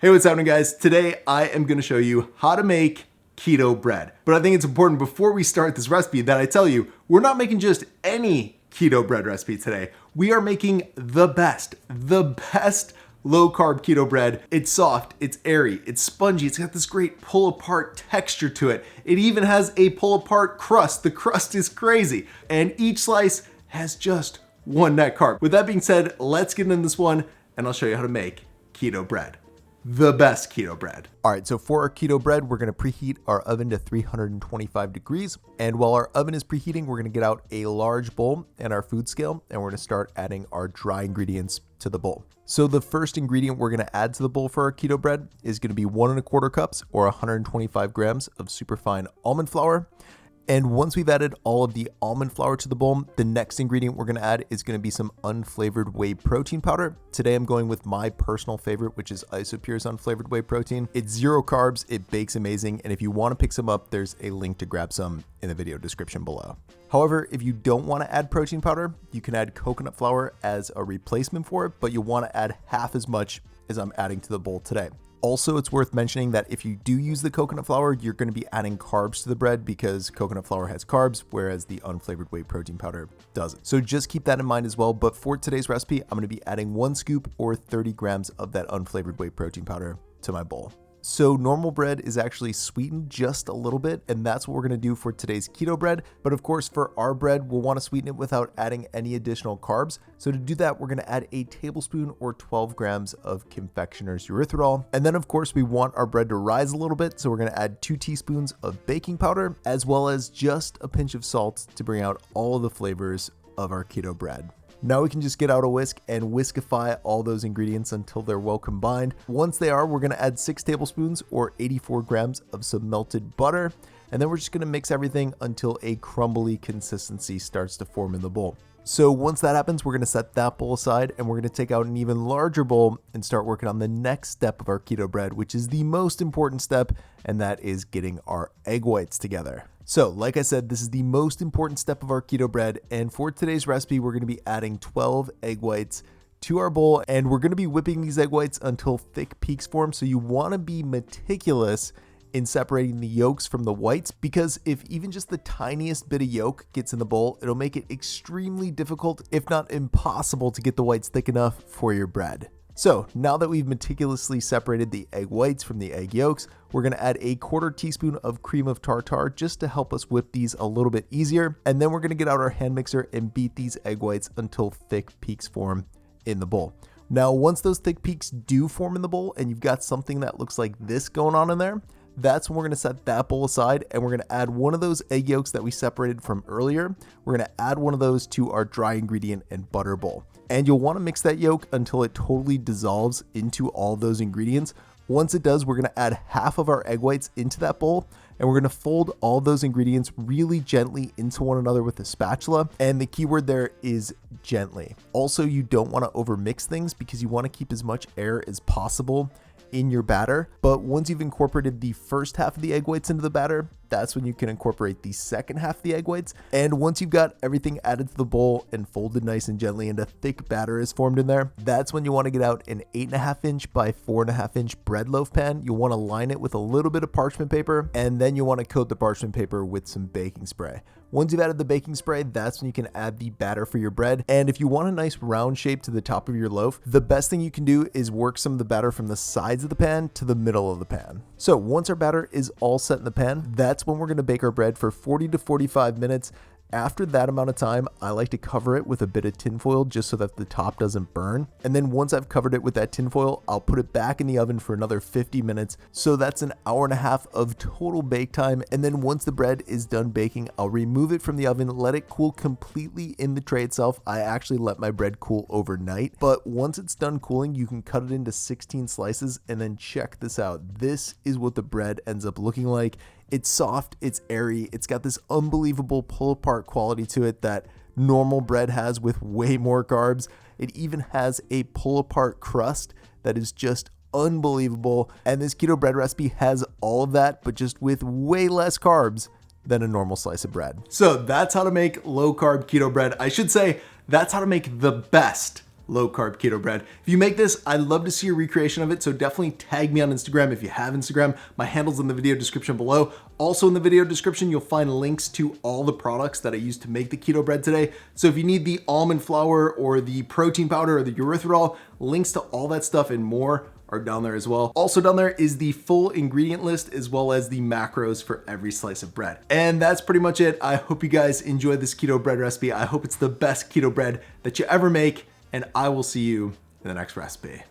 Hey, what's happening, guys? Today I am going to show you how to make keto bread. But I think it's important before we start this recipe that I tell you, we're not making just any keto bread recipe today. We are making the best low carb keto bread. It's soft, it's airy, it's spongy, it's got this great pull apart texture to it. It even has a pull apart crust. The crust is crazy. And each slice has just one net carb. With that being said, let's get into this one and I'll show you how to make keto bread. The best keto bread. All right, so for our keto bread, we're gonna preheat our oven to 325 degrees. And while our oven is preheating, we're gonna get out a large bowl and our food scale, and we're gonna start adding our dry ingredients to the bowl. So the first ingredient we're gonna add to the bowl for our keto bread is gonna be 1¼ cups or 125 grams of superfine almond flour. And once we've added all of the almond flour to the bowl, the next ingredient we're gonna add is gonna be some unflavored whey protein powder. Today I'm going with my personal favorite, which is Isopure's unflavored whey protein. It's 0 carbs, it bakes amazing, and if you wanna pick some up, there's a link to grab some in the video description below. However, if you don't wanna add protein powder, you can add coconut flour as a replacement for it, but you'll wanna add half as much as I'm adding to the bowl today. Also, it's worth mentioning that if you do use the coconut flour, you're going to be adding carbs to the bread because coconut flour has carbs, whereas the unflavored whey protein powder doesn't. So just keep that in mind as well. But for today's recipe, I'm going to be adding 1 scoop or 30 grams of that unflavored whey protein powder to my bowl. So normal bread is actually sweetened just a little bit, and that's what we're gonna do for today's keto bread. But of course, for our bread, we'll wanna sweeten it without adding any additional carbs. So to do that, we're gonna add a tablespoon or 12 grams of confectioner's erythritol. And then of course, we want our bread to rise a little bit. So we're gonna add 2 teaspoons of baking powder, as well as just a pinch of salt to bring out all of the flavors of our keto bread. Now we can just get out a whisk and whiskify all those ingredients until they're well combined. Once they are, we're gonna add 6 tablespoons or 84 grams of some melted butter. And then we're just gonna mix everything until a crumbly consistency starts to form in the bowl. So once that happens, we're gonna set that bowl aside and we're gonna take out an even larger bowl and start working on the next step of our keto bread, which is the most important step, and that is getting our egg whites together. So like I said, this is the most important step of our keto bread, and for today's recipe, we're gonna be adding 12 egg whites to our bowl, and we're gonna be whipping these egg whites until thick peaks form. So you wanna be meticulous in separating the yolks from the whites, because if even just the tiniest bit of yolk gets in the bowl, it'll make it extremely difficult, if not impossible, to get the whites thick enough for your bread. So now that we've meticulously separated the egg whites from the egg yolks, we're gonna add a 1/4 teaspoon of cream of tartar just to help us whip these a little bit easier. And then we're gonna get out our hand mixer and beat these egg whites until thick peaks form in the bowl. Now, once those thick peaks do form in the bowl and you've got something that looks like this going on in there, that's when we're gonna set that bowl aside and we're gonna add one of those egg yolks that we separated from earlier. We're gonna add one of those to our dry ingredient and butter bowl. And you'll wanna mix that yolk until it totally dissolves into all those ingredients. Once it does, we're gonna add half of our egg whites into that bowl, and we're gonna fold all those ingredients really gently into one another with a spatula. And the key word there is gently. Also, you don't wanna overmix things because you wanna keep as much air as possible in your batter. But once you've incorporated the first half of the egg whites into the batter, that's when you can incorporate the second half of the egg whites. And once you've got everything added to the bowl and folded nice and gently and a thick batter is formed in there, that's when you want to get out an 8.5 inch by 4.5 inch bread loaf pan. You'll want to line it with a little bit of parchment paper, and then you want to coat the parchment paper with some baking spray. Once you've added the baking spray, that's when you can add the batter for your bread. And if you want a nice round shape to the top of your loaf, the best thing you can do is work some of the batter from the sides of the pan to the middle of the pan. So once our batter is all set in the pan, that's when we're gonna bake our bread for 40 to 45 minutes. After that amount of time, I like to cover it with a bit of tinfoil just so that the top doesn't burn. And then once I've covered it with that tinfoil, I'll put it back in the oven for another 50 minutes. So that's an hour-and-a-half of total bake time. And then once the bread is done baking, I'll remove it from the oven, let it cool completely in the tray itself. I actually let my bread cool overnight. But once it's done cooling, you can cut it into 16 slices, and then check this out. This is what the bread ends up looking like. It's soft, it's airy, it's got this unbelievable pull apart quality to it that normal bread has with way more carbs. It even has a pull apart crust that is just unbelievable. And this keto bread recipe has all of that, but just with way less carbs than a normal slice of bread. So that's how to make low carb keto bread. I should say that's how to make the best low carb keto bread. If you make this, I'd love to see a recreation of it, so definitely tag me on Instagram if you have Instagram. My handle's in the video description below. Also in the video description, you'll find links to all the products that I used to make the keto bread today. So if you need the almond flour or the protein powder or the erythritol, links to all that stuff and more are down there as well. Also down there is the full ingredient list as well as the macros for every slice of bread. And that's pretty much it. I hope you guys enjoyed this keto bread recipe. I hope it's the best keto bread that you ever make, and I will see you in the next recipe.